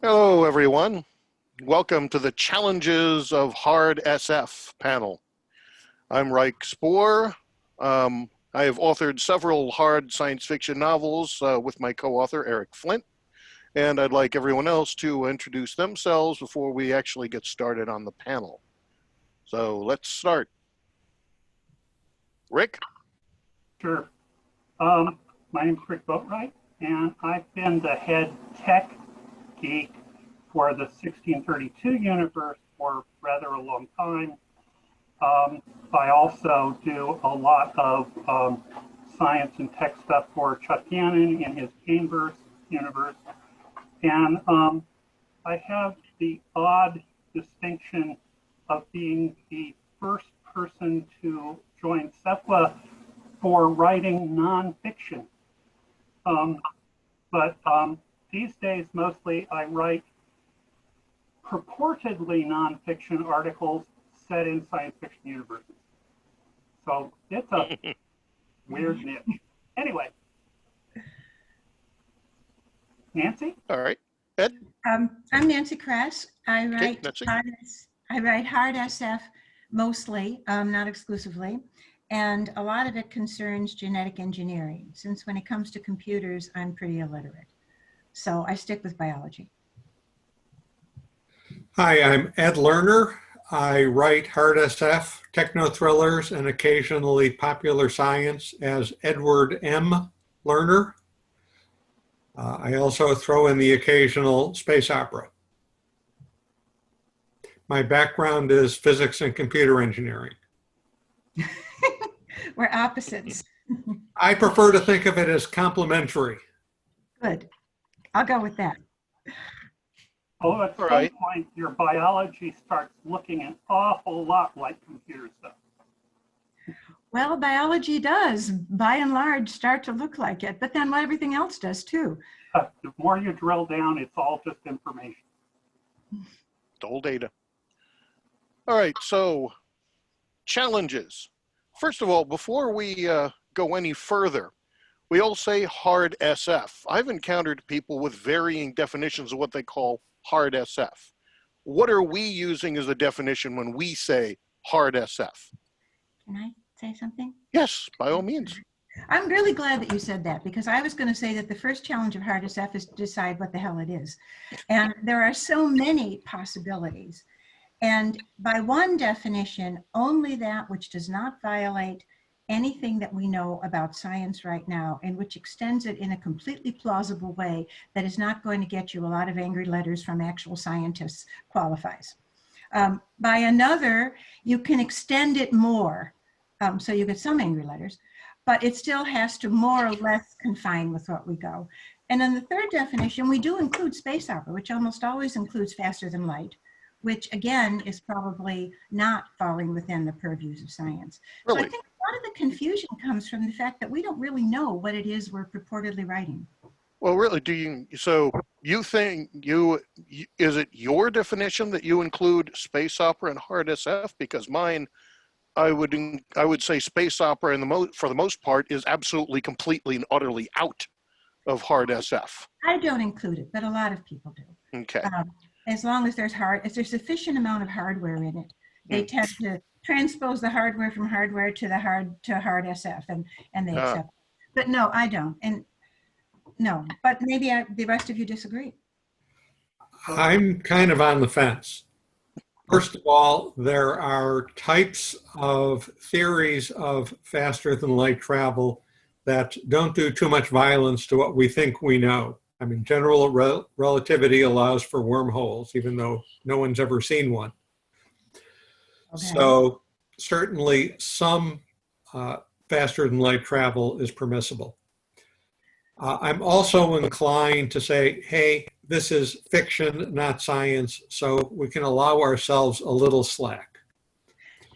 Hello, everyone. Welcome to the Challenges of Hard SF panel. I'm Spoor. I have authored several hard science fiction novels with my co-author, Eric Flint, and I'd like everyone else to introduce themselves before we actually get started on the panel. So let's start. Rick? Sure. My name's Rick Boatright, and I've been the head tech geek for the 1632 universe for rather a long time. I also do a lot of science and tech stuff for Chuck Gannon in his Gameverse universe. And I have the odd distinction of being the first person to join CEPLA for writing nonfiction. But these days, mostly I write purportedly nonfiction articles set in science fiction universes. So it's a weird niche. Anyway. Nancy? All right. Ed? I'm Nancy Kress. I write hard SF mostly, not exclusively, and a lot of it concerns genetic engineering, since when it comes to computers, I'm pretty illiterate. So I stick with biology. Hi, I'm Ed Lerner. I write hard SF, techno thrillers, and occasionally popular science as Edward M. Lerner. I also throw in the occasional space opera. My background is physics and computer engineering. We're opposites. I prefer to think of it as complementary. Good. I'll go with that. Oh, at some point, your biology starts looking an awful lot like computer stuff. Well, biology does, by and large, start to look like it, but then everything else does too. The more you drill down, it's all just information. It's all data. All right, so challenges. First of all, before we go any further, we all say hard SF. I've encountered people with varying definitions of what they call hard SF. What are we using as a definition when we say hard SF? Can I say something? Yes, by all means. I'm really glad that you said that, because I was going to say that the first challenge of hard SF is to decide what the hell it is. And there are so many possibilities. And by one definition, only that which does not violate anything that we know about science right now, and which extends it in a completely plausible way that is not going to get you a lot of angry letters from actual scientists, qualifies. By another, you can extend it more, so you get some angry letters, but it still has to more or less confine with what we go. And then the third definition, we do include space opera, which almost always includes faster than light, which again is probably not falling within the purviews of science. Really? So I think a lot of the confusion comes from the fact that we don't really know what it is we're purportedly writing. Well, really, so you think is it your definition that you include space opera and hard SF? Because mine, I would say space opera for the most part is absolutely, completely, and utterly out of hard SF. I don't include it, but a lot of people do. Okay. As long as there's sufficient amount of hardware in it, they tend to transpose the hardware from hardware to hard SF, and they accept it. But no, I don't. And no, but maybe the rest of you disagree. I'm kind of on the fence. First of all, there are types of theories of faster than light travel that don't do too much violence to what we think we know. I mean, general relativity allows for wormholes, even though no one's ever seen one. Okay. So certainly some faster than light travel is permissible. I'm also inclined to say, hey, this is fiction, not science, so we can allow ourselves a little slack.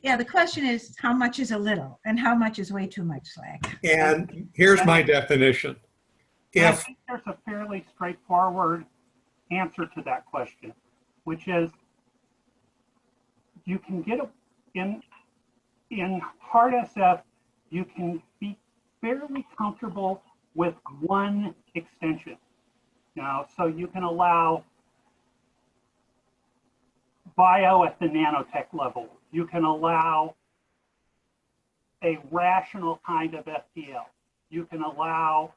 Yeah, the question is, how much is a little, and how much is way too much slack? And here's my definition. I think there's a fairly straightforward answer to that question, which is you can get in hard SF, you can be fairly comfortable with one extension. Now, so you can allow bio at the nanotech level. You can allow a rational kind of FTL. You can allow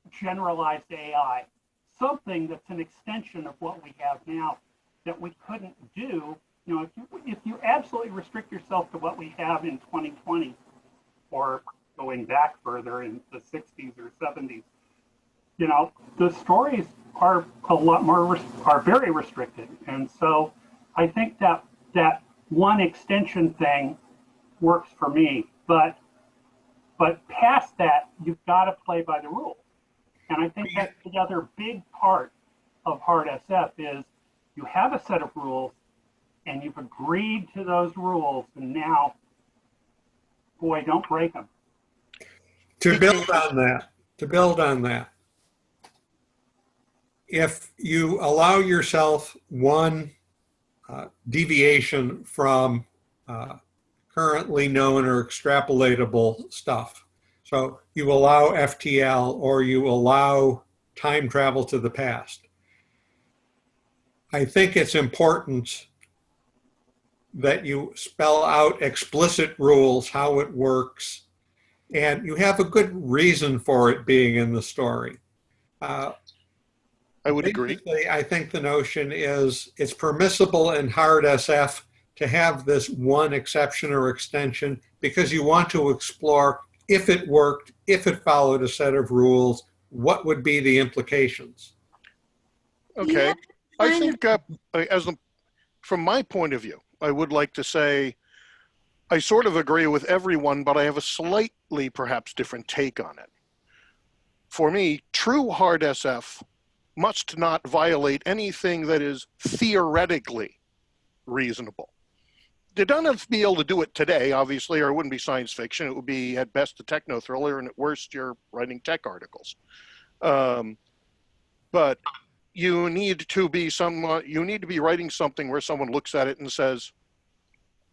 generalized AI, something that's an extension of what we have now that we couldn't do. You know, if you absolutely restrict yourself to what we have in 2020, or going back further in the 60s or 70s, you know, the stories are a lot more, are very restricted. And so I think that that one extension thing works for me, but past that, you've got to play by the rules. And I think that's the other big part of hard SF is you have a set of rules and you've agreed to those rules, and now, boy, don't break them. To build on that, if you allow yourself one deviation from currently known or extrapolatable stuff, so you allow FTL or you allow time travel to the past, I think it's important that you spell out explicit rules, how it works, and you have a good reason for it being in the story. I would agree. I think the notion is it's permissible in hard SF to have this one exception or extension because you want to explore if it worked, if it followed a set of rules, what would be the implications? Okay. I think from my point of view, I would like to say I sort of agree with everyone, but I have a slightly perhaps different take on it. For me, true hard SF must not violate anything that is theoretically reasonable. They don't have to be able to do it today, obviously, or it wouldn't be science fiction. It would be at best a techno thriller, and at worst, you're writing tech articles. But you need to be writing something where someone looks at it and says,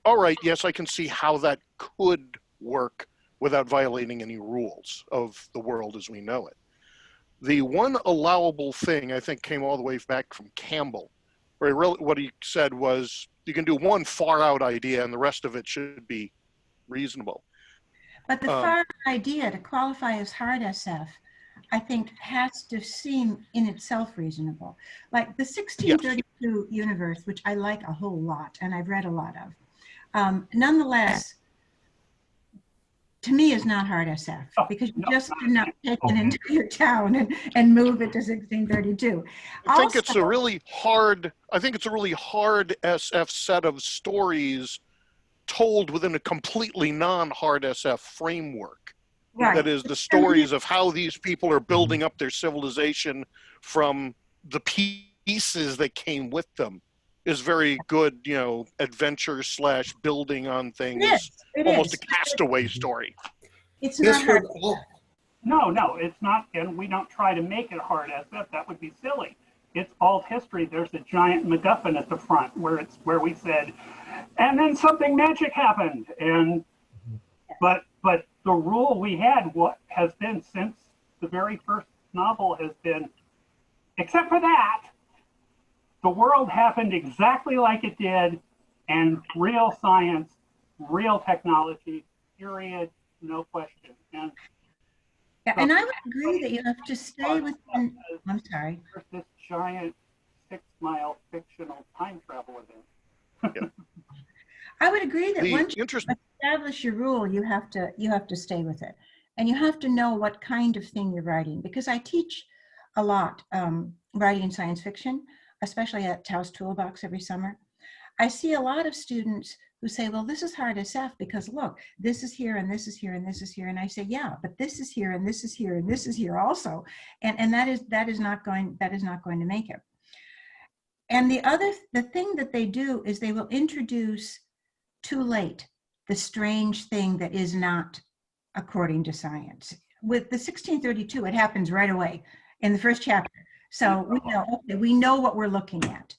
all right, yes, I can see how that could work without violating any rules of the world as we know it. The one allowable thing I think came all the way back from Campbell, where what he said was you can do one far out idea and the rest of it should be reasonable. But the far out idea to qualify as hard SF, I think, has to seem in itself reasonable. Like the 1632 universe, which I like a whole lot and I've read a lot of, nonetheless, to me is not hard SF because you just do not take an entire town and move it to 1632. I think it's a really hard SF set of stories told within a completely non-hard SF framework. Right. That is the stories of how these people are building up their civilization from the pieces that came with them is very good, you know, adventure / building on things. Almost a Castaway story. It's not hard. No, it's not, and we don't try to make it hard SF. That would be silly. It's alt history. There's a giant MacGuffin at the front where we said, and then something magic happened. And but the rule we had, what has been since the very first novel, has been, except for that, the world happened exactly like it did, and real science, real technology, period, no question. And and I would agree that you have to stay within. I'm sorry. There's this giant 6-mile fictional time travel event. Yeah. I would agree that once you establish your rule, you have to stay with it, and you have to know what kind of thing you're writing. Because I teach a lot writing science fiction, especially at Tao's Toolbox every summer. I see a lot of students who say, well, this is hard SF because look, this is here and this is here and this is here. And I say, yeah, but this is here and this is here and this is here also. And that is not going to make it. And the thing that they do is they will introduce too late the strange thing that is not according to science. With the 1632, it happens right away in the first chapter. So we know what we're looking at.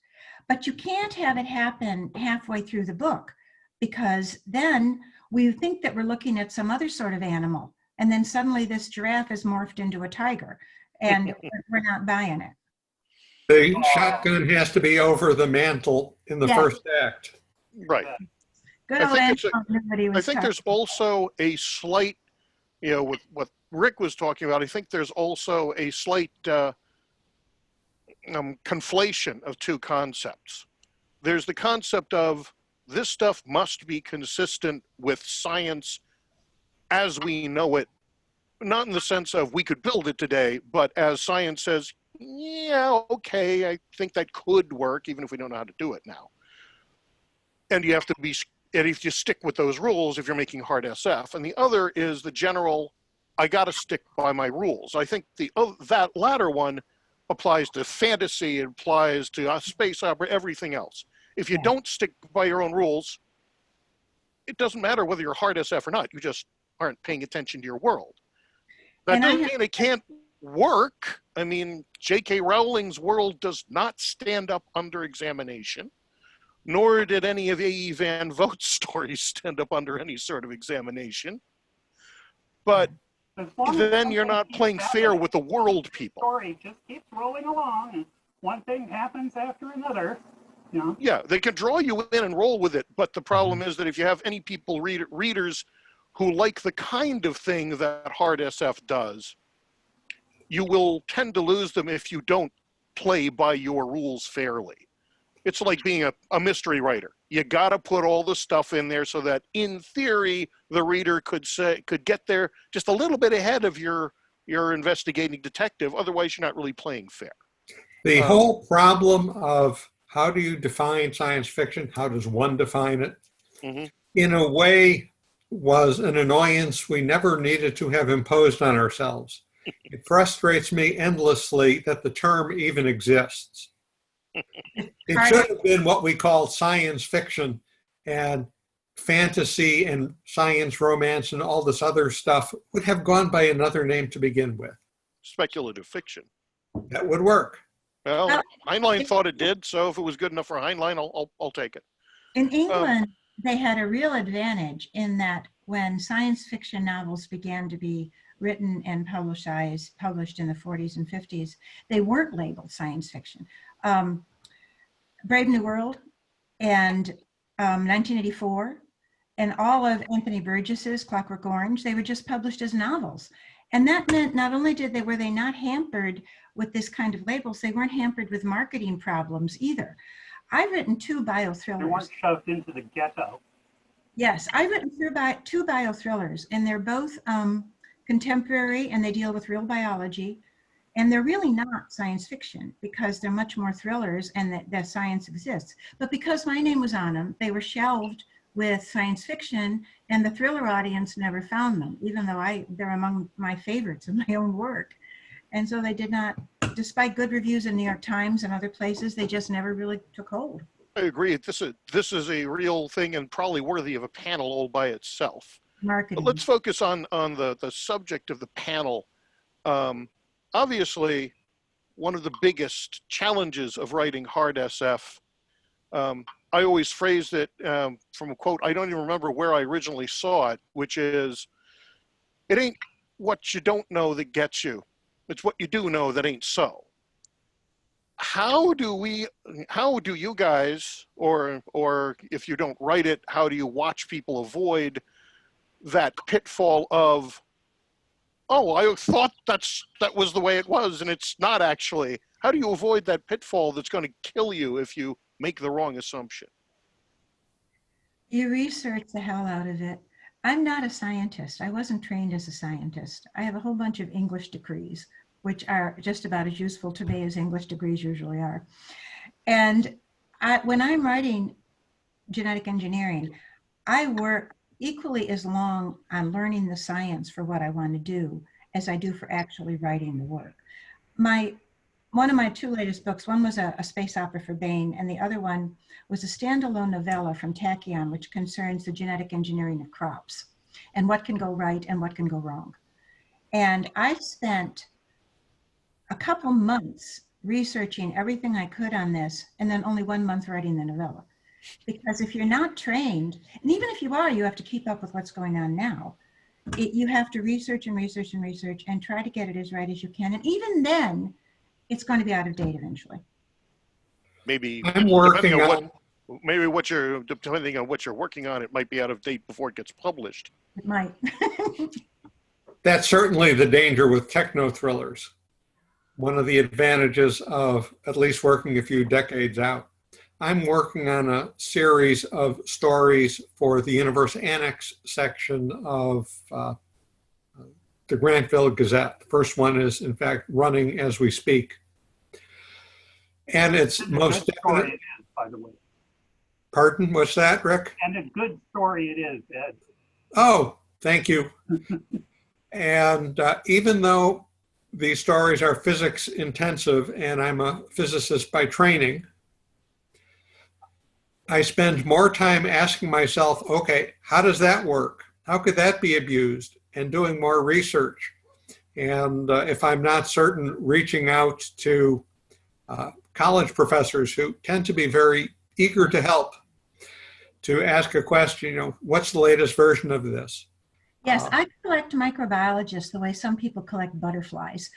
But you can't have it happen halfway through the book, because then we think that we're looking at some other sort of animal, and then suddenly this giraffe is morphed into a tiger, and we're not buying it. The shotgun has to be over the mantle in the Yeah. first act. Right. Good I old think it's Anton knew what he I was think talking there's also a slight, with what Rick was talking about, I think there's also a slight conflation of two concepts. There's the concept of this stuff must be consistent with science as we know it, not in the sense of we could build it today, but as science says, yeah, okay, I think that could work, even if we don't know how to do it now. And you have to be, and if you stick with those rules, if you're making hard SF. And the other is the general, I got to stick by my rules. I think that latter one applies to fantasy, it applies to space opera, everything else. If you don't stick by your own rules, it doesn't matter whether you're hard SF or not. You just aren't paying attention to your world. That doesn't mean it can't work. I mean, J.K. Rowling's world does not stand up under examination, nor did any of A.E. Van Vogt's stories stand up under any sort of examination. But then you're not playing fair with the world people. The story just keeps rolling along, and one thing happens after another. Yeah, they can draw you in and roll with it, but the problem is that if you have any people, readers, who like the kind of thing that hard SF does, you will tend to lose them if you don't play by your rules fairly. It's like being a mystery writer. You got to put all the stuff in there so that, in theory, the reader could get there just a little bit ahead of your investigating detective. Otherwise, you're not really playing fair. The whole problem of how do you define science fiction? How does one define it? Mm-hmm. In a way, was an annoyance we never needed to have imposed on ourselves. It frustrates me endlessly that the term even exists. It should have been what we call science fiction, and fantasy and science romance and all this other stuff would have gone by another name to begin with. Speculative fiction. That would work. Well, Heinlein thought it did, so if it was good enough for Heinlein, I'll take it. In England, they had a real advantage in that when science fiction novels began to be written and published in the 40s and 50s, they weren't labeled science fiction. Brave New World and 1984 and all of Anthony Burgess's Clockwork Orange, they were just published as novels. And that meant not only were they not hampered with this kind of labels, they weren't hampered with marketing problems either. I've written 2 bio-thrillers. They weren't shoved into the ghetto. Yes, I've written 2 bio-thrillers, and they're both contemporary, and they deal with real biology. And they're really not science fiction because they're much more thrillers and that science exists. But because my name was on them, they were shelved with science fiction, and the thriller audience never found them, even though they're among my favorites of my own work. And so they did not, despite good reviews in New York Times and other places, they just never really took hold. I agree. This is a real thing and probably worthy of a panel all by itself. Marketing. But let's focus on the subject of the panel. Obviously, one of the biggest challenges of writing hard SF, I always phrased it from a quote, I don't even remember where I originally saw it, which is, it ain't what you don't know that gets you. It's what you do know that ain't so. How do you guys, or if you don't write it, how do you watch people avoid that pitfall of, oh, I thought that was the way it was, and it's not actually? How do you avoid that pitfall that's going to kill you if you make the wrong assumption? You research the hell out of it. I'm not a scientist. I wasn't trained as a scientist. I have a whole bunch of English degrees, which are just about as useful to me as English degrees usually are. And when I'm writing genetic engineering, I work equally as long on learning the science for what I want to do as I do for actually writing the work. One of my 2 latest books, one was a space opera for Bain, and the other one was a standalone novella from Tachyon, which concerns the genetic engineering of crops and what can go right and what can go wrong. And I spent a couple months researching everything I could on this, and then only 1 month writing the novella. Because if you're not trained, and even if you are, you have to keep up with what's going on now. You have to research and research and research and try to get it as right as you can. And even then, it's going to be out of date eventually. Maybe I'm working on maybe depending on what you're working on, it might be out of date before it gets published. It might. That's certainly the danger with techno thrillers. One of the advantages of at least working a few decades out. I'm working on a series of stories for the Universe Annex section of the Grantville Gazette. The first one is, in fact, running as we speak. And it's And most definitely. It is, by the way. Pardon, what's that, Rick? And a good story it is, Ed. Oh, thank you. And even though these stories are physics intensive and I'm a physicist by training, I spend more time asking myself, okay, how does that work? How could that be abused? And doing more research. And if I'm not certain, reaching out to college professors who tend to be very eager to help, to ask a question, what's the latest version of this? Yes, I collect microbiologists the way some people collect butterflies.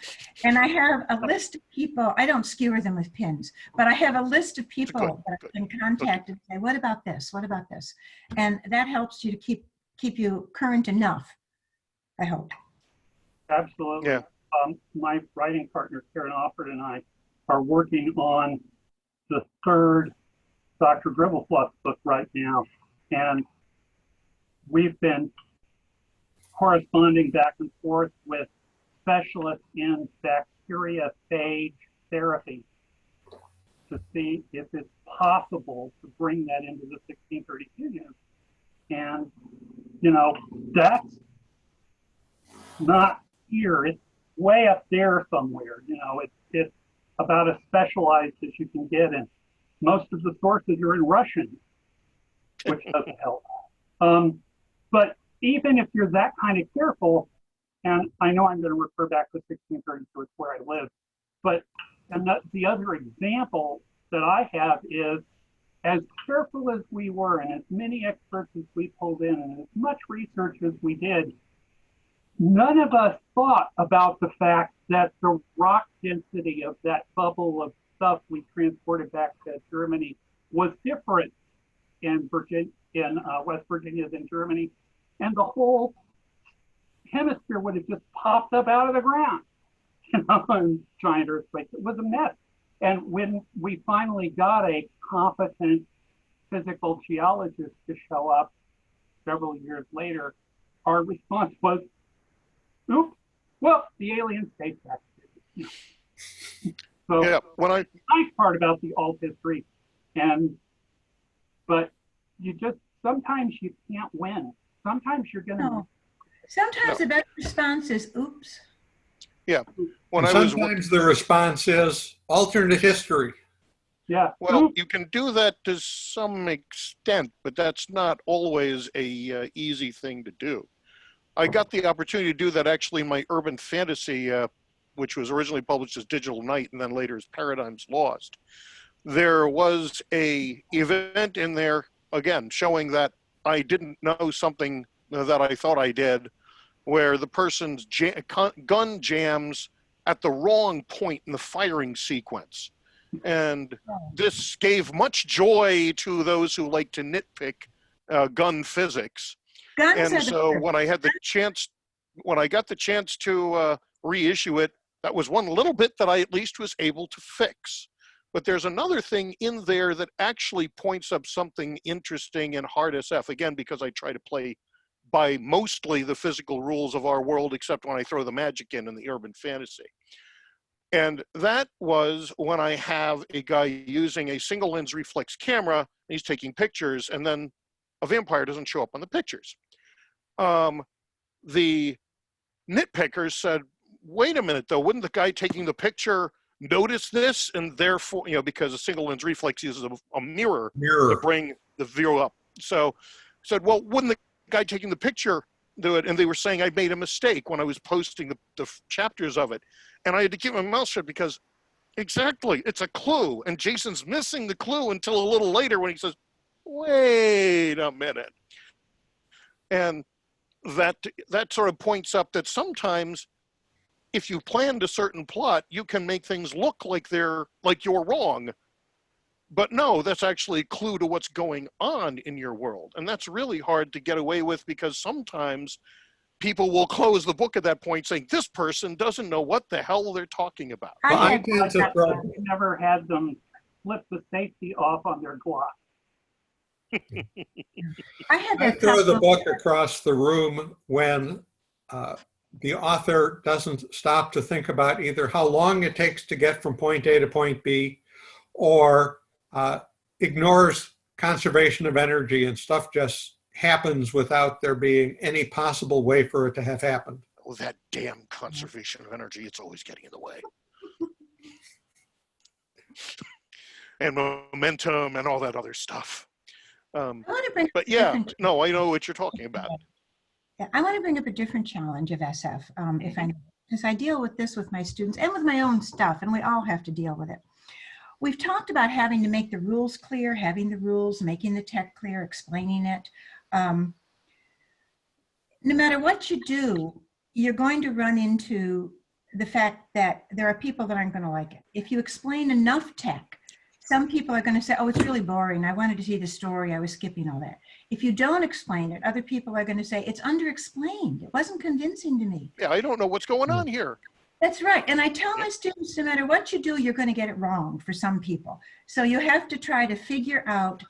And I have a list of people, I don't skewer them with pins, but I have a list of people that I can contact and say, what about this? What about this? And that helps you to keep you current enough, I hope. Absolutely. Yeah. My writing partner, Karen Offord, and I are working on the third Dr. Dribblefluff book right now. And we've been corresponding back and forth with specialists in bacteriophage therapy to see if it's possible to bring that into the 1632 unit. And, that's not here. It's way up there somewhere. It's about as specialized as you can get. And most of the sources are in Russian, which doesn't help. But even if you're that kind of careful, and I know I'm going to refer back to 1632, it's where I live, but the other example that I have is, as careful as we were and as many experts as we pulled in and as much research as we did, none of us thought about the fact that the rock density of that bubble of stuff we transported back to Germany was different in West Virginia than Germany. And the whole hemisphere would have just popped up out of the ground, in giant earthquakes. It was a mess. And when we finally got a competent physical geologist to show up several years later, our response was, oops, well, the aliens stayed back. So Yeah, the nice part about the alt history, but sometimes you can't win. Sometimes you're going to. No. Sometimes the best response is, oops. Yeah. Sometimes the response is alternate history. Yeah. Well, you can do that to some extent, but that's not always a easy thing to do. I got the opportunity to do that actually in my urban fantasy, which was originally published as Digital Night and then later as Paradigms Lost. There was a event in there, again, showing that I didn't know something that I thought I did, where the person's gun jams at the wrong point in the firing sequence. And this gave much joy to those who like to nitpick gun physics. And so when I got the chance to reissue it, that was one little bit that I at least was able to fix. But there's another thing in there that actually points up something interesting in hard SF, again, because I try to play by mostly the physical rules of our world, except when I throw the magic in the urban fantasy. And that was when I have a guy using a single lens reflex camera, and he's taking pictures, and then a vampire doesn't show up on the pictures. The nitpickers said, wait a minute though, wouldn't the guy taking the picture notice this? And therefore, because a single lens reflex uses a mirror to bring the view up. So said, well, wouldn't the guy taking the picture do it? And they were saying I made a mistake when I was posting the chapters of it. And I had to keep my mouth shut because exactly, it's a clue. And Jason's missing the clue until a little later when he says, wait a minute. And that sort of points up that sometimes if you planned a certain plot, you can make things look like you're wrong. But no, that's actually a clue to what's going on in your world. And that's really hard to get away with, because sometimes people will close the book at that point saying, this person doesn't know what the hell they're talking about. I Well, I had, tend to throw, I never had them flip the safety off on their Glock. I had I that throw the problem. book across the room when the author doesn't stop to think about either how long it takes to get from point A to point B, or ignores conservation of energy and stuff just happens without there being any possible way for it to have happened. Oh, that damn conservation of energy, it's always getting in the way. And momentum and all that other stuff. I want to bring But up a yeah, different- no, I know what you're talking about. Yeah, I want to bring up a different challenge of SF, if I, because I deal with this with my students and with my own stuff, and we all have to deal with it. We've talked about having to make the rules clear, having the rules, making the tech clear, explaining it. No matter what you do, you're going to run into the fact that there are people that aren't going to like it. If you explain enough tech, some people are going to say, oh, it's really boring. I wanted to see the story. I was skipping all that. If you don't explain it, other people are going to say, it's underexplained. It wasn't convincing to me. Yeah, I don't know what's going on here. That's right. And I tell my students, no matter what you do, you're going to get it wrong for some people. So you have to try to figure out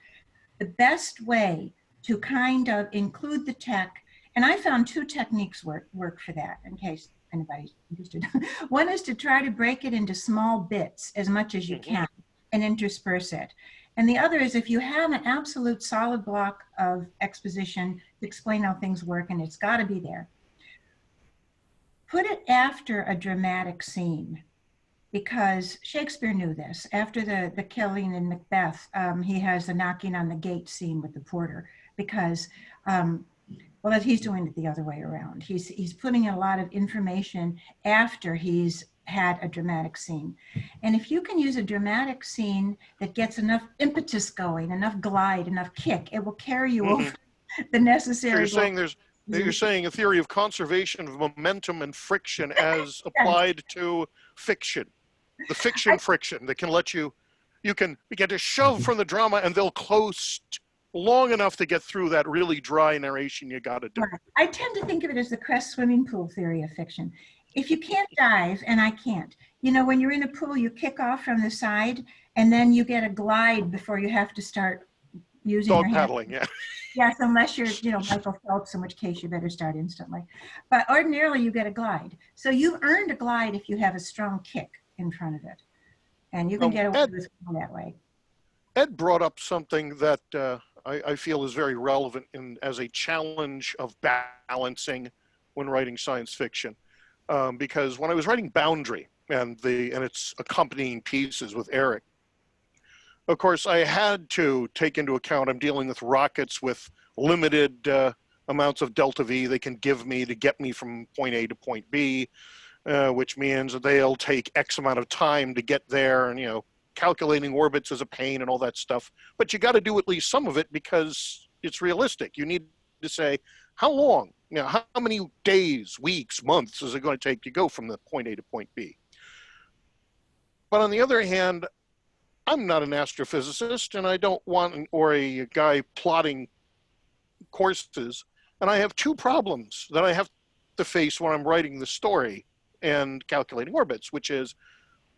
the best way to kind of include the tech. And I found two techniques work for that, in case anybody's interested. One is to try to break it into small bits as much as you can and intersperse it. And the other is, if you have an absolute solid block of exposition to explain how things work, and it's got to be there, put it after a dramatic scene, because Shakespeare knew this. After the killing in Macbeth, he has the knocking on the gate scene with the porter, because well, he's doing it the other way around. He's putting a lot of information after he's had a dramatic scene. And if you can use a dramatic scene that gets enough impetus going, enough glide, enough kick, it will carry you over the necessary. So you're saying a theory of conservation of momentum and friction as applied to fiction. The fiction friction that can let you can begin to shove from the drama, and they'll close long enough to get through that really dry narration you got to do. Right. I tend to think of it as the Kress swimming pool theory of fiction. If you can't dive, and I can't, you know, when you're in a pool, you kick off from the side, and then you get a glide before you have to start using your Dog hands. paddling, yeah. Yes, unless you're, you know, Michael Phelps, in which case you better start instantly. But ordinarily you get a glide. So you've earned a glide if you have a strong kick in front of it. And you can get away with it that way. Ed brought up something that I feel is very relevant as a challenge of balancing when writing science fiction. Because when I was writing Boundary and its accompanying pieces with Eric, of course, I had to take into account I'm dealing with rockets with limited amounts of delta V they can give me to get me from point A to point B, which means that they'll take X amount of time to get there, and, you know, calculating orbits is a pain and all that stuff. But you got to do at least some of it because it's realistic. You need to say, how long, you know, how many days, weeks, months is it going to take to go from the point A to point B? But on the other hand, I'm not an astrophysicist, and I don't want, or a guy plotting courses. And I have two problems that I have to face when I'm writing the story and calculating orbits, which is,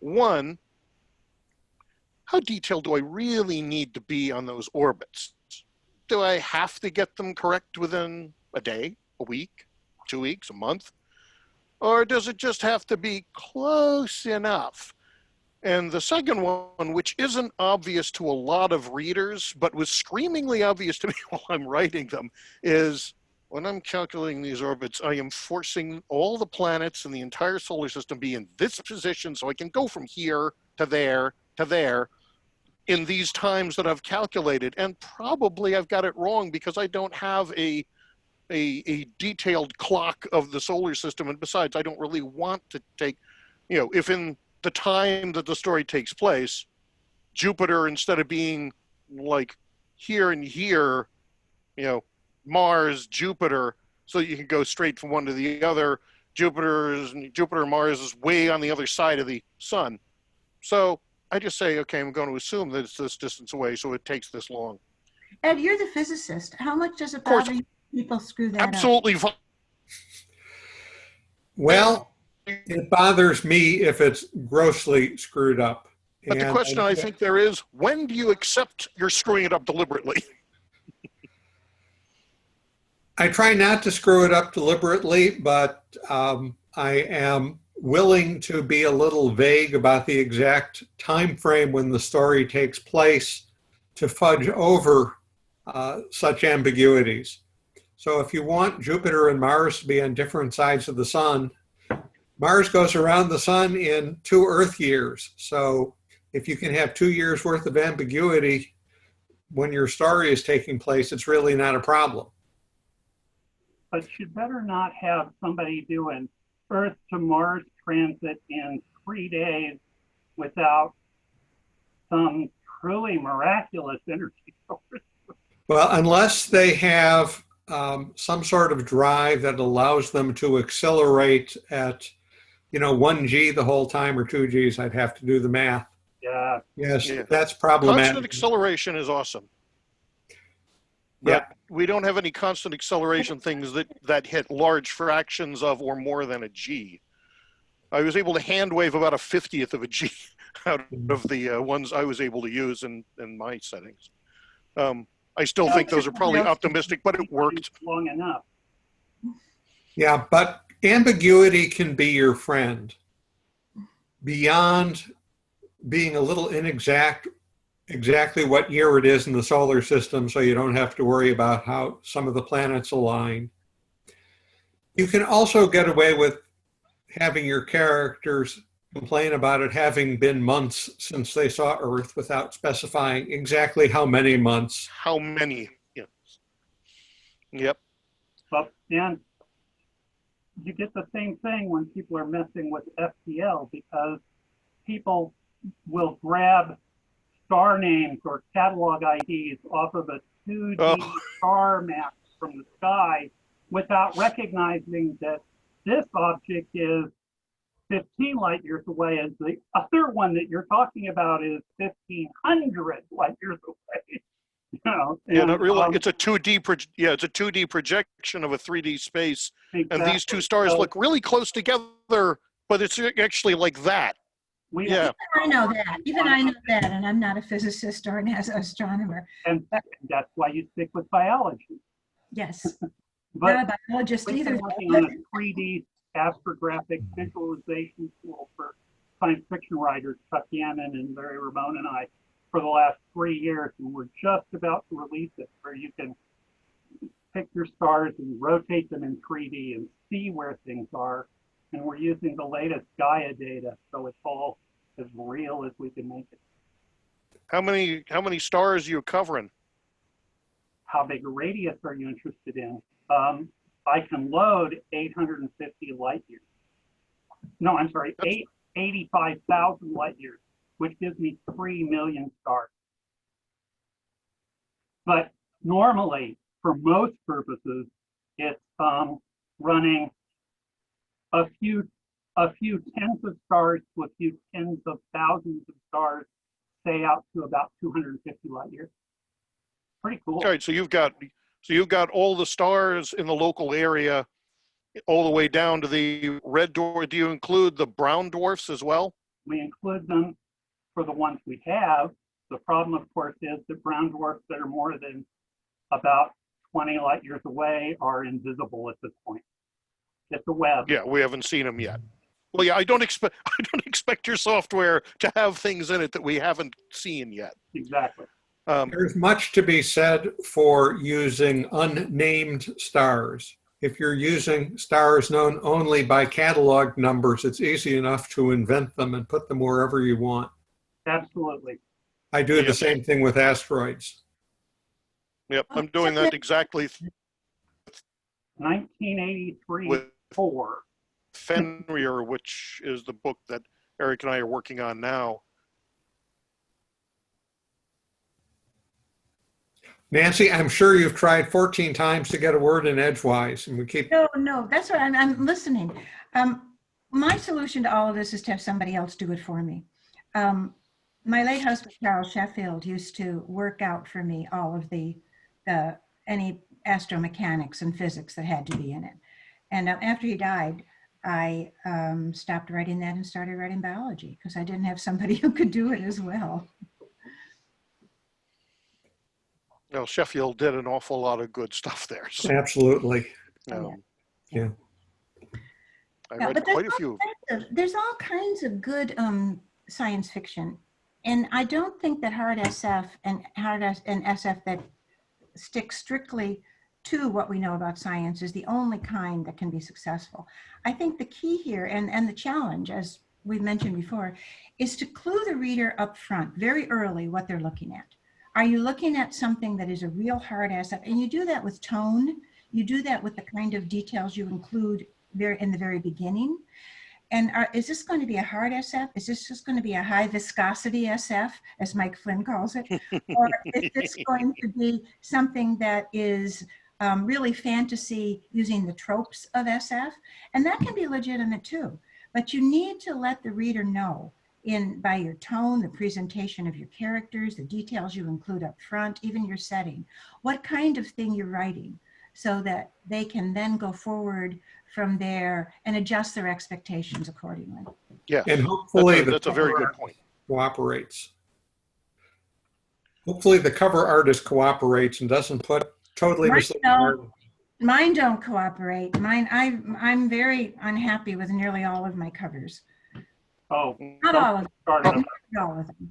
one, how detailed do I really need to be on those orbits? Do I have to get them correct within a day, a week, 2 weeks, a month? Or does it just have to be close enough? And the second one, which isn't obvious to a lot of readers, but was screamingly obvious to me while I'm writing them, is when I'm calculating these orbits, I am forcing all the planets in the entire solar system be in this position so I can go from here to there in these times that I've calculated. And probably I've got it wrong because I don't have a detailed clock of the solar system. And besides, I don't really want to take, you know, if in the time that the story takes place, Jupiter, instead of being like here and here, you know, Mars, Jupiter, so you can go straight from one to the other. Jupiter, Mars is way on the other side of the sun. So I just say, okay, I'm going to assume that it's this distance away, so it takes this long. Ed, you're the physicist. How much does it course. bother you when people screw that up? Absolutely fine. Well, it bothers me if it's grossly screwed up. But the question I think there is, when do you accept you're screwing it up deliberately? I try not to screw it up deliberately, but I am willing to be a little vague about the exact time frame when the story takes place to fudge over such ambiguities. So if you want Jupiter and Mars to be on different sides of the sun, Mars goes around the sun in 2 Earth years. So if you can have 2 years worth of ambiguity when your story is taking place, it's really not a problem. But you better not have somebody doing Earth to Mars transit in 3 days without some truly miraculous energy source. Well, unless they have some sort of drive that allows them to accelerate at, 1G the whole time or 2Gs, I'd have to do the math. Yeah. Yes, Yeah. that's problematic. Constant acceleration is awesome. Yeah. But we don't have any constant acceleration things that hit large fractions of or more than a G. I was able to hand wave about a 50th of a G out of the ones I was able to use in my settings. I still think those are probably optimistic, but it worked. Long enough. Yeah, but ambiguity can be your friend. Beyond being a little inexact, exactly what year it is in the solar system, so you don't have to worry about how some of the planets align. You can also get away with having your characters complain about it having been months since they saw Earth without specifying exactly how many months. How many? Yeah. Yep. But and you get the same thing when people are messing with FTL, because people will grab star names or catalog IDs off of a 2D star map from the sky without recognizing that this object is 15 light years away, and the other one that you're talking about is 1,500 light years away. Yeah, not really. It's a 2D. It's a 2D projection of a 3D space, exactly. And these two stars look really close together, but it's actually like that. Even I know that, and I'm not a physicist or an astronomer. And that's why you stick with biology. Yes. But not a biologist either. Working on a 3D astrographic visualization tool for science fiction writers, Chuck Yannon and Larry Ramon and I, for the last 3 years, and we're just about to release it, where you can pick your stars and rotate them in 3D and see where things are. And we're using the latest Gaia data, so it's all as real as we can make it. How many stars are you covering? How big a radius are you interested in? I can load 850 light years. No, I'm sorry, 85,000 light years, which gives me 3 million stars. But normally, for most purposes, it's running a few tens of stars to a few tens of thousands of stars, say out to about 250 light years. Pretty cool. All right, so you've got all the stars in the local area, all the way down to the red dwarf. Do you include the brown dwarfs as well? We include them for the ones we have. The problem, of course, is that brown dwarfs that are more than about 20 light years away are invisible at this point. It's a web. Yeah, we haven't seen them yet. Well, yeah, I don't expect your software to have things in it that we haven't seen yet. Exactly. There's much to be said for using unnamed stars. If you're using stars known only by catalog numbers, it's easy enough to invent them and put them wherever you want. Absolutely. I do the same thing with asteroids. Yep, I'm doing that exactly. 1983 with 4. Fenrir, which is the book that Eric and I are working on now. Nancy, I'm sure you've tried 14 times to get a word in edgewise, and we keep. No, that's what I'm listening. My solution to all of this is to have somebody else do it for me. My late husband, Charles Sheffield, used to work out for me all of the any astromechanics and physics that had to be in it. And after he died, I stopped writing that and started writing biology because I didn't have somebody who could do it as well. Well, Sheffield did an awful lot of good stuff there. So, Absolutely. yeah. I read quite a few. There's all kinds of good science fiction. And I don't think that hard SF and SF that stick strictly to what we know about science is the only kind that can be successful. I think the key here and the challenge, as we've mentioned before, is to clue the reader up front very early what they're looking at. Are you looking at something that is a real hard SF? And you do that with tone. You do that with the kind of details you include in the very beginning. And is this going to be a hard SF? Is this just going to be a high viscosity SF, as Mike Flynn calls it? Or is this going to be something that is really fantasy using the tropes of SF? And that can be legitimate too. But you need to let the reader know by your tone, the presentation of your characters, the details you include up front, even your setting, what kind of thing you're writing, so that they can then go forward from there and adjust their expectations accordingly. Yeah, and hopefully that's a very good point. Cooperates. Hopefully the cover artist cooperates and doesn't put totally misleading. Mine don't cooperate. I'm very unhappy with nearly all of my covers. Oh, not all of them. Not all of them.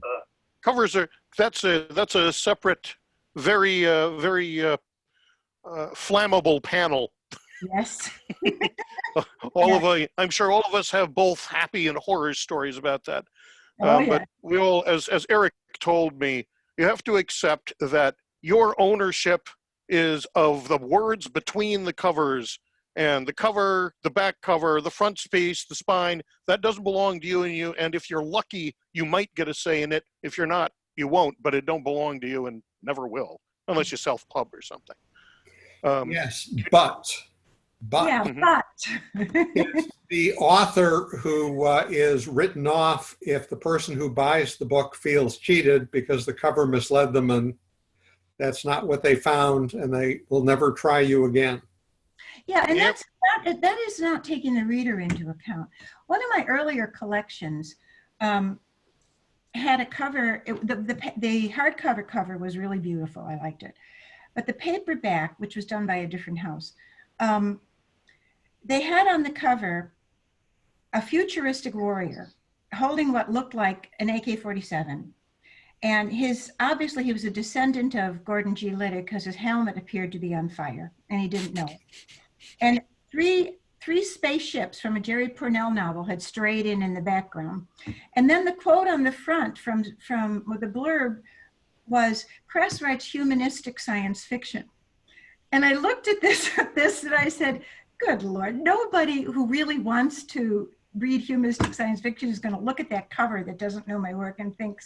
Covers are that's a separate, very flammable panel. Yes. I'm sure all of us have both happy and horror stories about that. Oh, yeah. But we all, as Eric told me, you have to accept that your ownership is of the words between the covers, and the cover, the back cover, the front space, the spine, that doesn't belong to you. And if you're lucky, you might get a say in it. If you're not, you won't, but it don't belong to you and never will, unless you self-pub or something. Yes, but yeah, it's the author who is written off if the person who buys the book feels cheated because the cover misled them and that's not what they found, and they will never try you again. Yeah, and that is not taking the reader into account. One of my earlier collections had a cover. The hardcover cover was really beautiful. I liked it, but the paperback, which was done by a different house, they had on the cover a futuristic warrior holding what looked like an AK-47. And obviously he was a descendant of Gordon G. Liddick because his helmet appeared to be on fire and he didn't know it. And three spaceships from a Jerry Pournelle novel had strayed in the background. And then the quote on the front from the blurb was, Kress writes humanistic science fiction. And I looked at this and I said, good Lord, nobody who really wants to read humanistic science fiction is going to look at that cover that doesn't know my work and think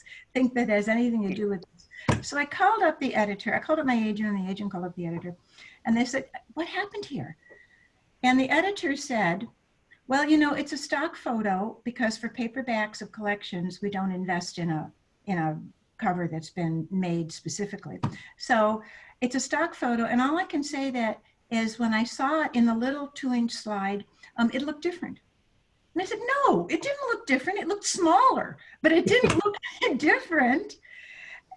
that has anything to do with this. So I called up the editor. I called up my agent, and the agent called up the editor. And they said, what happened here? And the editor said, well, it's a stock photo because for paperbacks of collections, we don't invest in a cover that's been made specifically. So it's a stock photo. And all I can say that is when I saw it in the little 2-inch slide, it looked different. And I said, no, it didn't look different. It looked smaller, but it didn't look different.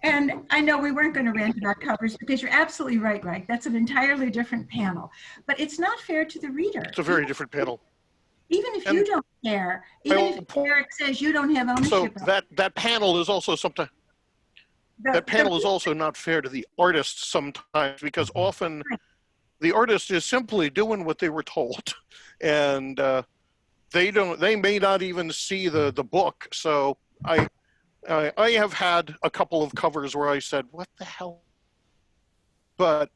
And I know we weren't going to rant about covers because you're absolutely right, Right. That's an entirely different panel. But it's not fair to the reader. It's a very different panel. Even if you don't care, even if Eric says you don't have ownership. So that panel is also sometimes, that panel is also not fair to the artist sometimes, because often the artist is simply doing what they were told. And they may not even see the book. So I have had a couple of covers where I said, what the hell? But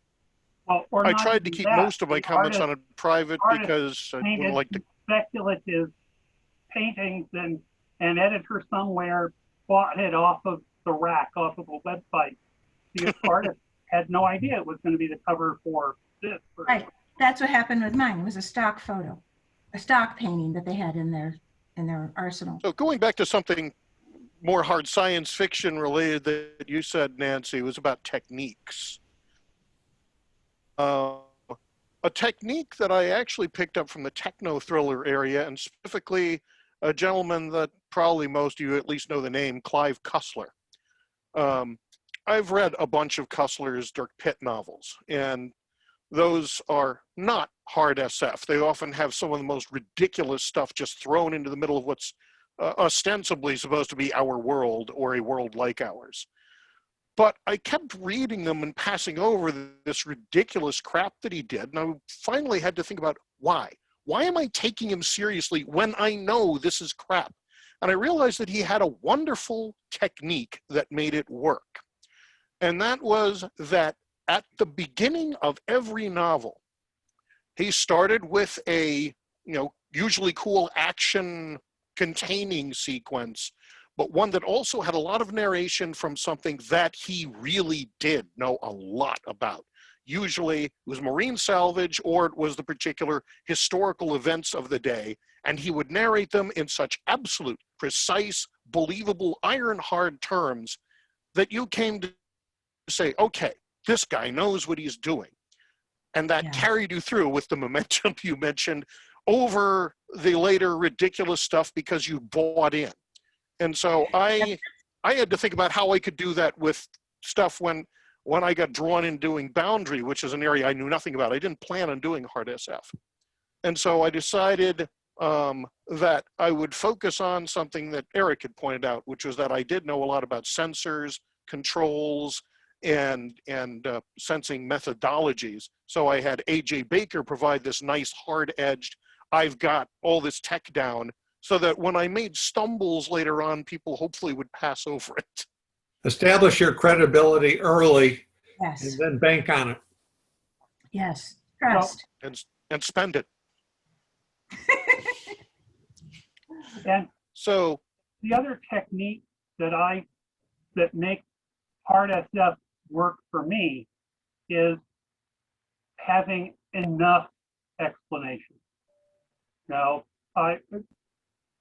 I tried to keep most of my comments on it private because I wouldn't like to. Speculative paintings, and an editor somewhere bought it off of the rack, off of a website. The artist had no idea it was going to be the cover for this. Right. That's what happened with mine. It was a stock photo, a stock painting that they had in their arsenal. So going back to something more hard science fiction related that you said, Nancy, was about techniques. A technique that I actually picked up from the techno thriller area, and specifically a gentleman that probably most of you at least know the name, Clive Cussler. I've read a bunch of Cussler's Dirk Pitt novels, and those are not hard SF. They often have some of the most ridiculous stuff just thrown into the middle of what's ostensibly supposed to be our world or a world like ours. But I kept reading them and passing over this ridiculous crap that he did, and I finally had to think about why. Why am I taking him seriously when I know this is crap? And I realized that he had a wonderful technique that made it work. And that was that at the beginning of every novel, he started with a, usually cool action containing sequence, but one that also had a lot of narration from something that he really did know a lot about. Usually it was marine salvage, or it was the particular historical events of the day, and he would narrate them in such absolute, precise, believable, iron-hard terms that you came to say, okay, this guy knows what he's doing. And that carried you through with the momentum you mentioned over the later ridiculous stuff because you bought in. And so I had to think about how I could do that with stuff when I got drawn in doing Boundary, which is an area I knew nothing about. I didn't plan on doing hard SF. And so I decided that I would focus on something that Eric had pointed out, which was that I did know a lot about sensors, controls, and sensing methodologies. So I had AJ Baker provide this nice hard-edged, I've got all this tech down, so that when I made stumbles later on, people hopefully would pass over it. Establish your credibility early, Yes. and then bank on it. Yes. Trust. And spend it. And so the other technique that makes hard SF work for me is having enough explanation. Now,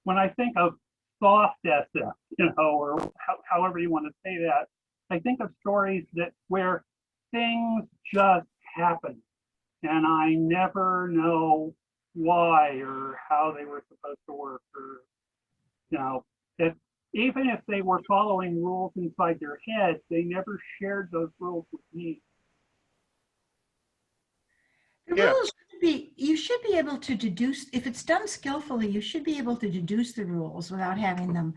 when I think of soft SF, or however you want to say that, I think of stories where things just happen, and I never know why or how they were supposed to work, or even if they were following rules inside their head, they never shared those rules with me. The rules should be, you should be able to deduce, if it's done skillfully, you should be able to deduce the rules without having them,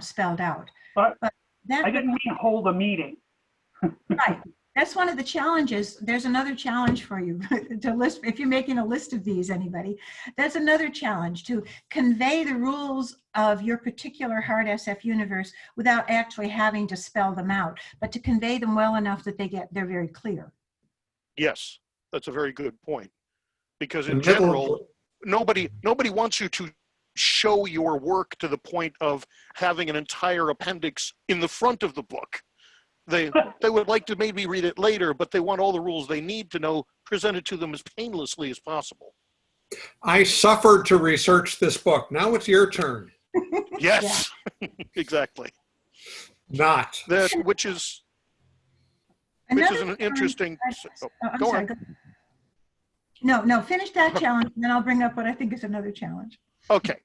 spelled out. But that, I didn't mean hold a meeting. Right. That's one of the challenges. There's another challenge for you to list. If you're making a list of these, anybody, that's another challenge, to convey the rules of your particular hard SF universe without actually having to spell them out, but to convey them well enough that they're very clear. Yes, that's a very good point. Because in general, nobody wants you to show your work to the point of having an entire appendix in the front of the book. They would like to maybe read it later, but they want all the rules they need to know presented to them as painlessly as possible. I suffered to research this book. Now it's your turn. Yes, exactly. Not. Which is an interesting. Go on. No, finish that challenge, and then I'll bring up what I think is another challenge. Okay.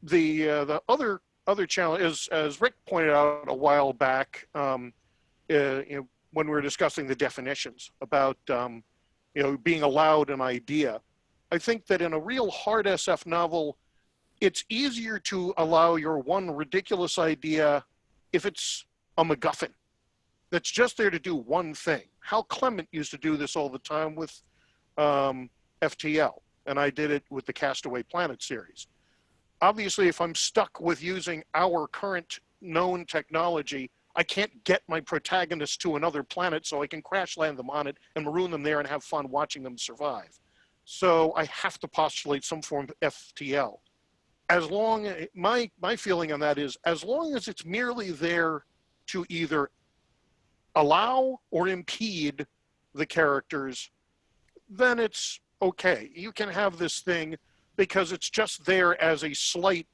The other challenge is, as Rick pointed out a while back, when we were discussing the definitions about being allowed an idea. I think that in a real hard SF novel, it's easier to allow your one ridiculous idea if it's a MacGuffin that's just there to do one thing. Hal Clement used to do this all the time with FTL, and I did it with the Castaway Planet series. Obviously, if I'm stuck with using our current known technology, I can't get my protagonists to another planet so I can crash land them on it and maroon them there and have fun watching them survive. So I have to postulate some form of FTL. My feeling on that is, as long as it's merely there to either allow or impede the characters, then it's okay. You can have this thing because it's just there as a slight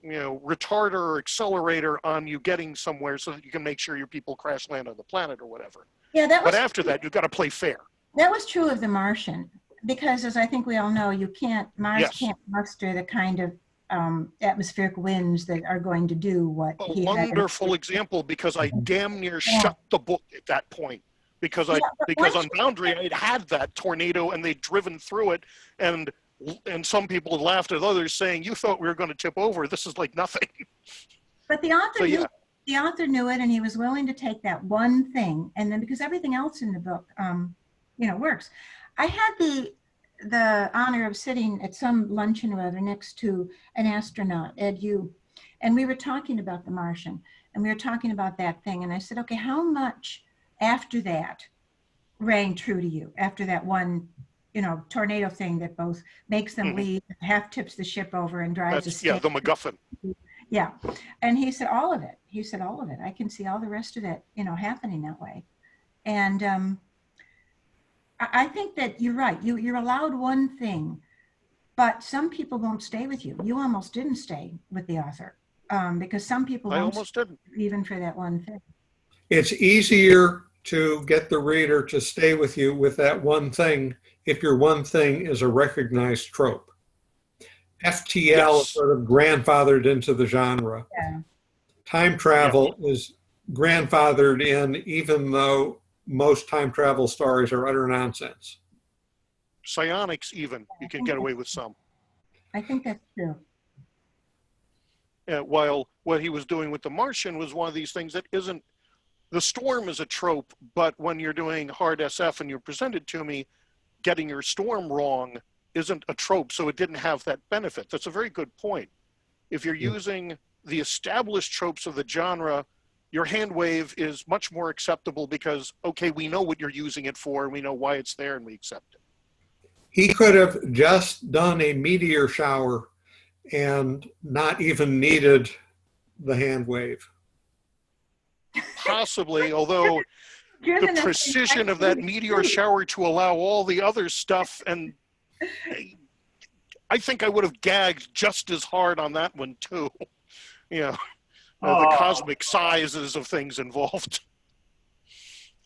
retarder or accelerator on you getting somewhere so that you can make sure your people crash land on the planet or whatever. Yeah, that But was after that, you've got to play fair. that was true of The Martian, because as I think we all know, Mars Yes. can't muster the kind of atmospheric winds that are going to do what A he had. wonderful example, because I damn near shut the book at that point because once on Boundary I'd had that tornado and they'd driven through it, and some people had laughed at others saying, "You thought we were going to tip over. This is like nothing." But the author So, yeah. the author knew it, and he was willing to take that one thing, and then because everything else in the book, works. I had the honor of sitting at some luncheon or other next to an astronaut, Ed Yu, and we were talking about The Martian, and we were talking about that thing, and I said, okay, how much after that rang true to you, after that one, tornado thing that both makes them leave, half tips the ship over and drives a stick. The MacGuffin. Yeah. And he said, all of it. He said, all of it. I can see all the rest of it, happening that way. And I think that you're right. You're allowed one thing, but some people won't stay with you. You almost didn't stay with the author because some people I won't almost didn't. even for that one thing. It's easier to get the reader to stay with you with that one thing if your one thing is a recognized trope. FTL is sort of grandfathered into the genre. Yeah. Time travel is grandfathered in, even though most time travel stories are utter nonsense. Psionics, even, you can get away with some. I think that's true. While what he was doing with The Martian was one of these things that isn't, the storm is a trope, but when you're doing hard SF and you present it to me, getting your storm wrong isn't a trope, so it didn't have that benefit. That's a very good point. If you're using the established tropes of the genre, your hand wave is much more acceptable because, okay, we know what you're using it for, and we know why it's there, and we accept it. He could have just done a meteor shower and not even needed the hand wave. Possibly, although the precision of that meteor shower to allow all the other stuff, and I think I would have gagged just as hard on that one too. The cosmic sizes of things involved.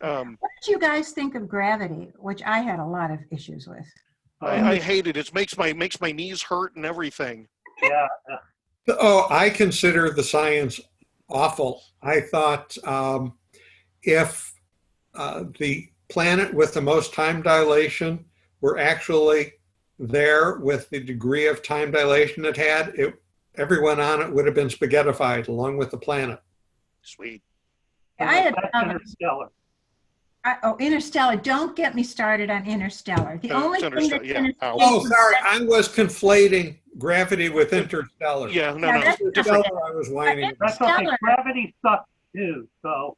What did you guys think of Gravity, which I had a lot of issues with? I hate it. It makes my knees hurt and everything. Yeah. Oh, I consider the science awful. I thought if the planet with the most time dilation were actually there with the degree of time dilation it had, everyone on it would have been spaghettified along with the planet. Sweet. I had Interstellar. Interstellar. Don't get me started on Interstellar. The only thing that Oh, sorry. I was conflating Gravity with Interstellar. No. Interstellar, I was whining. That's okay. Gravity sucks too, so.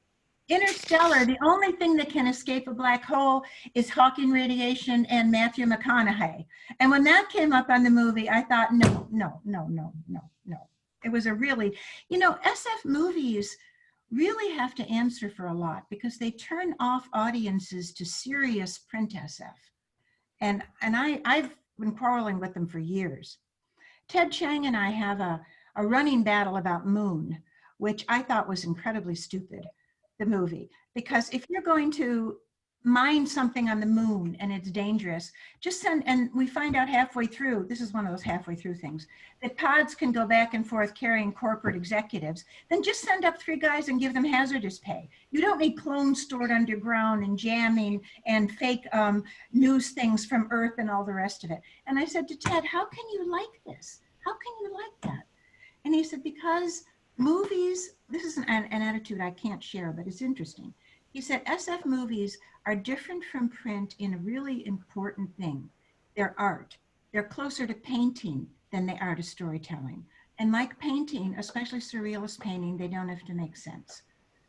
Interstellar, the only thing that can escape a black hole is Hawking radiation and Matthew McConaughey. And when that came up on the movie, I thought, no. It was a really, SF movies really have to answer for a lot because they turn off audiences to serious print SF. And I've been quarreling with them for years. Ted Chiang and I have a running battle about Moon, which I thought was incredibly stupid, the movie. Because if you're going to mine something on the moon and it's dangerous, just send, and we find out halfway through, this is one of those halfway through things, that pods can go back and forth carrying corporate executives, then just send up 3 guys and give them hazardous pay. You don't need clones stored underground and jamming and fake news things from Earth and all the rest of it. And I said to Ted, how can you like this? How can you like that? And he said, because movies, this is an attitude I can't share, but it's interesting. He said, SF movies are different from print in a really important thing. They're art. They're closer to painting than they are to storytelling. And like painting, especially surrealist painting, they don't have to make sense.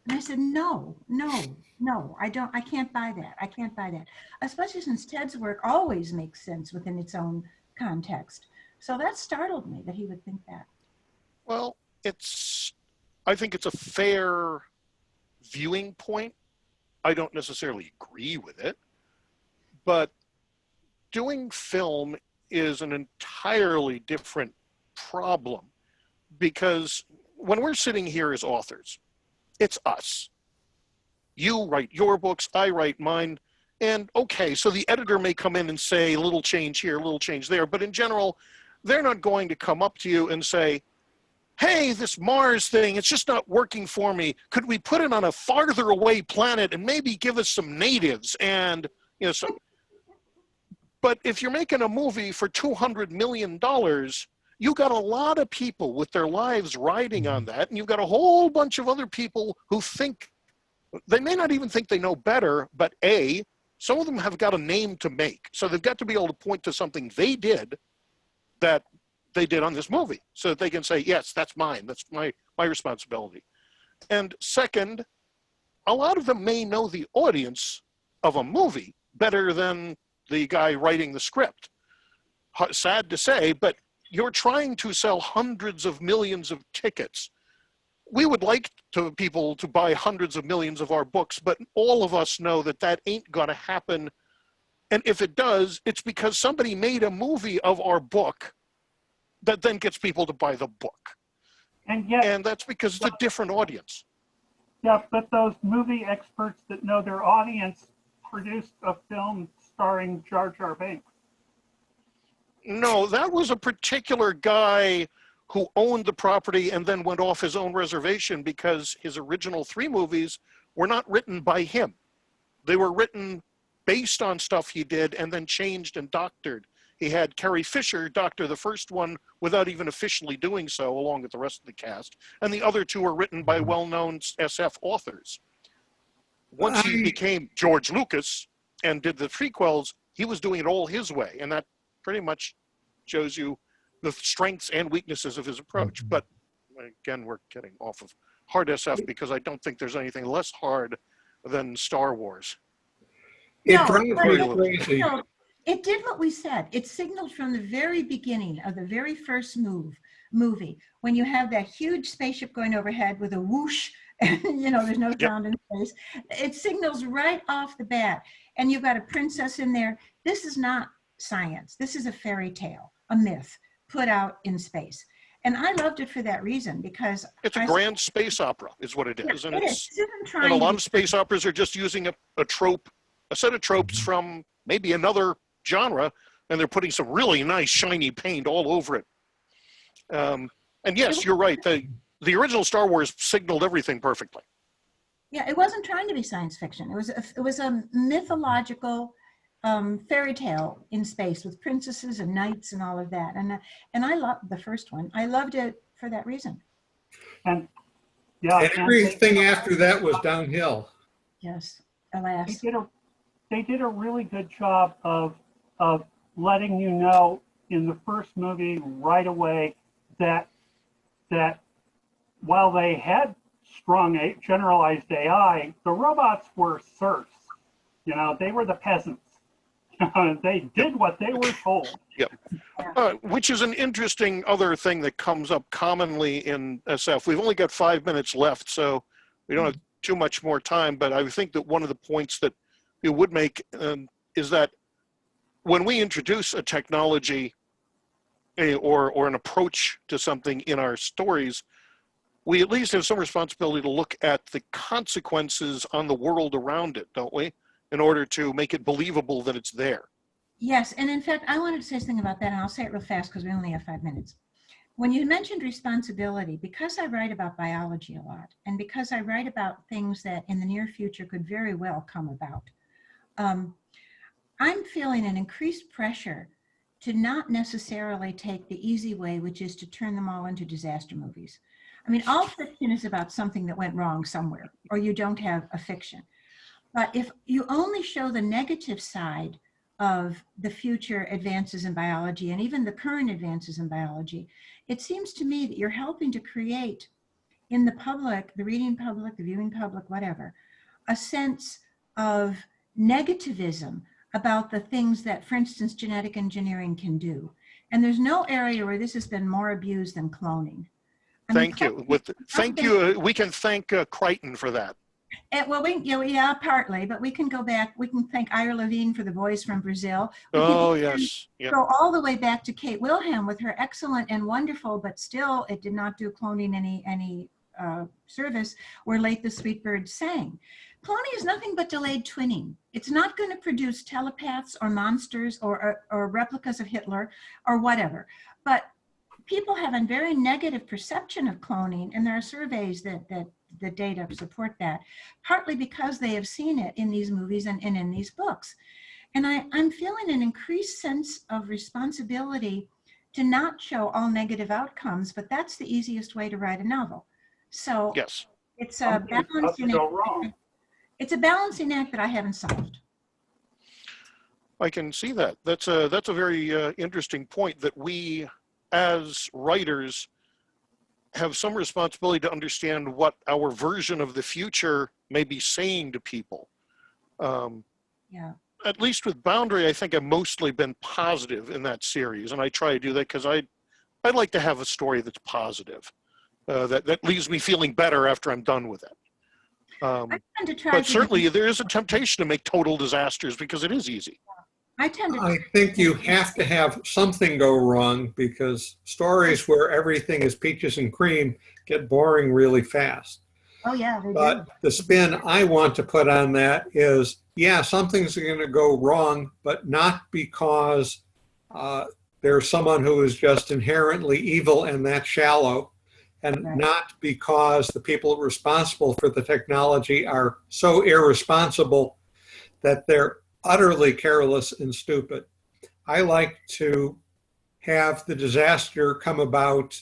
And I said, no, I can't buy that. I can't buy that. Especially since Ted's work always makes sense within its own context. So that startled me that he would think that. Well, I think it's a fair viewing point. I don't necessarily agree with it, but doing film is an entirely different problem because when we're sitting here as authors, it's us. You write your books, I write mine, and okay, so the editor may come in and say a little change here, a little change there, but in general, they're not going to come up to you and say, hey, this Mars thing, it's just not working for me. Could we put it on a farther away planet and maybe give us some natives? And, you know, so, but if you're making a movie for $200 million, you got a lot of people with their lives riding on that. And you've got a whole bunch of other people who think, they may not even think they know better, but A, some of them have got a name to make. So they've got to be able to point to something they did that they did on this movie so that they can say, yes, that's mine. That's my responsibility. And second, a lot of them may know the audience of a movie better than the guy writing the script. Sad to say, but you're trying to sell hundreds of millions of tickets. We would like people to buy hundreds of millions of our books, but all of us know that that ain't going to happen. And if it does, it's because somebody made a movie of our book that then gets people to buy the book. And that's because it's a different audience. Yeah, but those movie experts that know their audience produced a film starring Jar Jar Binks. No, that was a particular guy who owned the property and then went off his own reservation because his original 3 movies were not written by him. They were written based on stuff he did and then changed and doctored. He had Carrie Fisher doctor the first one without even officially doing so, along with the rest of the cast. And the other 2 were written by well-known SF authors. Once he became George Lucas and did the prequels, he was doing it all his way. And that pretty much shows you the strengths and weaknesses of his approach. But again, we're getting off of hard SF because I don't think there's anything less hard than Star Wars. It drives me crazy. No, it did what we said. It signaled from the very beginning of the very first movie, when you have that huge spaceship going overhead with a whoosh, and you know, there's no sound in space. It signals right off the bat. And you've got a princess in there. This is not science. This is a fairy tale, a myth put out in space. And I loved it for that reason, because it's a grand space opera is what it is. Yeah, And, it is. and a lot of space operas are just using a trope, a set of tropes from maybe another genre, and they're putting some really nice shiny paint all over it. And yes, you're right. The original Star Wars signaled everything perfectly. Yeah, it wasn't trying to be science fiction. It was a mythological fairy tale in space with princesses and knights and all of that. And I loved the first one. I loved it for that reason. And everything after that was downhill. Yes, alas. They did a really good job of letting you know in the first movie right away that while they had strong generalized AI, the robots were serfs. You know, they were the peasants. They did what they were told. Yep. Which is an interesting other thing that comes up commonly in SF. We've only got 5 minutes left, so we don't have too much more time, but I think that one of the points that we would make is that when we introduce a technology or an approach to something in our stories, we at least have some responsibility to look at the consequences on the world around it, don't we? In order to make it believable that it's there. Yes, and in fact, I wanted to say something about that, and I'll say it real fast because we only have 5 minutes. When you mentioned responsibility, because I write about biology a lot, and because I write about things that in the near future could very well come about, I'm feeling an increased pressure to not necessarily take the easy way, which is to turn them all into disaster movies. I mean, all fiction is about something that went wrong somewhere, or you don't have a fiction. But if you only show the negative side of the future advances in biology and even the current advances in biology, it seems to me that you're helping to create in the public, the reading public, the viewing public, whatever, a sense of negativism about the things that, for instance, genetic engineering can do. And there's no area where this has been more abused than cloning. Thank you. Thank you. We can thank Crichton for that. Well, yeah, partly, but we can go back. We can thank Ira Levine for the voice from Brazil. We Oh, can yes. Yep. go all the way back to Kate Wilhelm with her excellent and wonderful, but still it did not do cloning any service, where Late the Sweet Bird sang. Cloning is nothing but delayed twinning. It's not going to produce telepaths or monsters or replicas of Hitler or whatever. But people have a very negative perception of cloning, and there are surveys that the data support that, partly because they have seen it in these movies and in these books. And I'm feeling an increased sense of responsibility to not show all negative outcomes, but that's the easiest way to write a novel. So Yes. it's a balancing act. It's a balancing act that I haven't solved. I can see that. That's a very interesting point, that we as writers have some responsibility to understand what our version of the future may be saying to people. Yeah. At least with Boundary, I think I've mostly been positive in that series, and I try to do that because I'd like to have a story that's positive, that leaves me feeling better after I'm done with it. I tend to try But to certainly there is a temptation to make total disasters because it is easy. I think you have to have something go wrong, because stories where everything is peaches and cream get boring really fast. Oh yeah, they do. But the spin I want to put on that is, yeah, something's going to go wrong, but not because there's someone who is just inherently evil and that shallow, and Right. not because the people responsible for the technology are so irresponsible that they're utterly careless and stupid. I like to have the disaster come about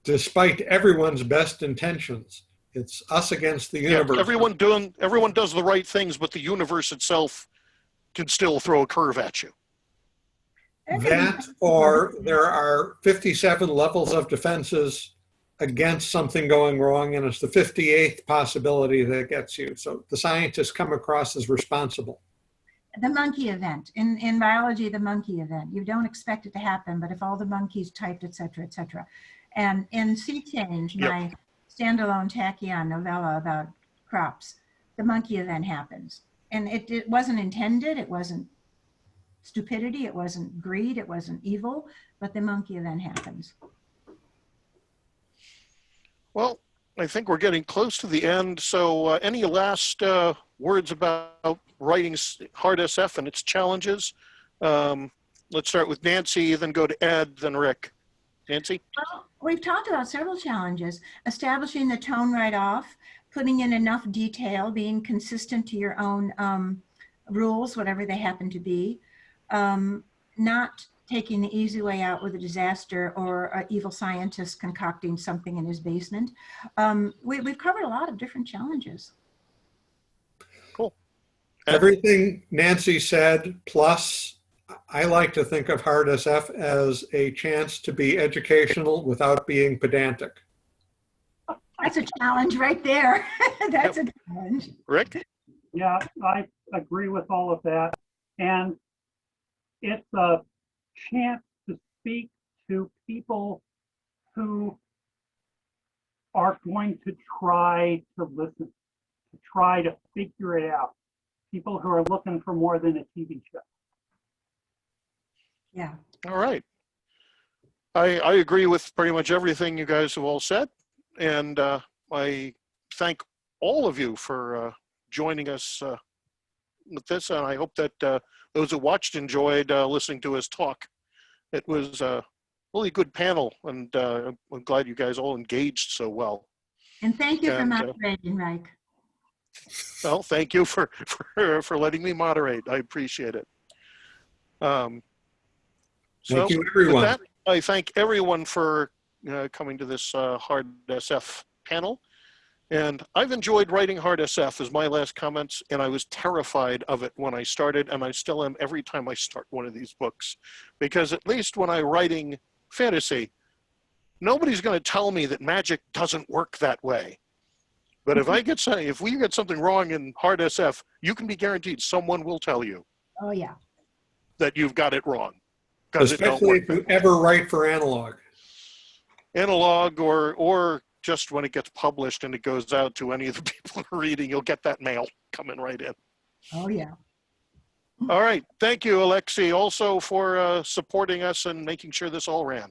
despite everyone's best intentions. It's us against the universe. Yeah, everyone does the right things, but the universe itself can still throw a curve at you. That, or there are 57 levels of defenses against something going wrong, and it's the 58th possibility that gets you. So the scientists come across as responsible. The monkey event. In biology, the monkey event. You don't expect it to happen, but if all the monkeys typed, et cetera, et cetera. And in Sea Change, Yep. my standalone tachyon novella about crops, the monkey event happens. And it wasn't intended, it wasn't stupidity, it wasn't greed, it wasn't evil, but the monkey event happens. Well, I think we're getting close to the end. So any last words about writing hard SF and its challenges? Let's start with Nancy, then go to Ed, then Rick. Nancy? Well, we've talked about several challenges: establishing the tone right off, putting in enough detail, being consistent to your own rules, whatever they happen to be, not taking the easy way out with a disaster or an evil scientist concocting something in his basement. We've covered a lot of different challenges. Cool. Everything Nancy said, plus I like to think of hard SF as a chance to be educational without being pedantic. That's a challenge right there. That's a challenge. Rick? Yeah, I agree with all of that. And it's a chance to speak to people who are going to try to listen, to try to figure it out. People who are looking for more than a TV show. Yeah. All right. I agree with pretty much everything you guys have all said. And I thank all of you for joining us with this. And I hope that those who watched enjoyed listening to us talk. It was a really good panel, and I'm glad you guys all engaged so well. And thank you for moderating, Mike. Well, thank you for letting me moderate. I appreciate it. Thank you, everyone. With that, I thank everyone for coming to this Hard SF panel. And I've enjoyed writing Hard SF as my last comments, and I was terrified of it when I started, and I still am every time I start one of these books. Because at least when I'm writing fantasy, nobody's going to tell me that magic doesn't work that way. But if we get something wrong in Hard SF, you can be guaranteed someone will tell you. Oh yeah. That you've got it wrong. Especially if you ever write for analog. Analog or just when it gets published and it goes out to any of the people who are reading, you'll get that mail coming right in. Oh, yeah. All right. Thank you, Alexi, also for supporting us and making sure this all ran.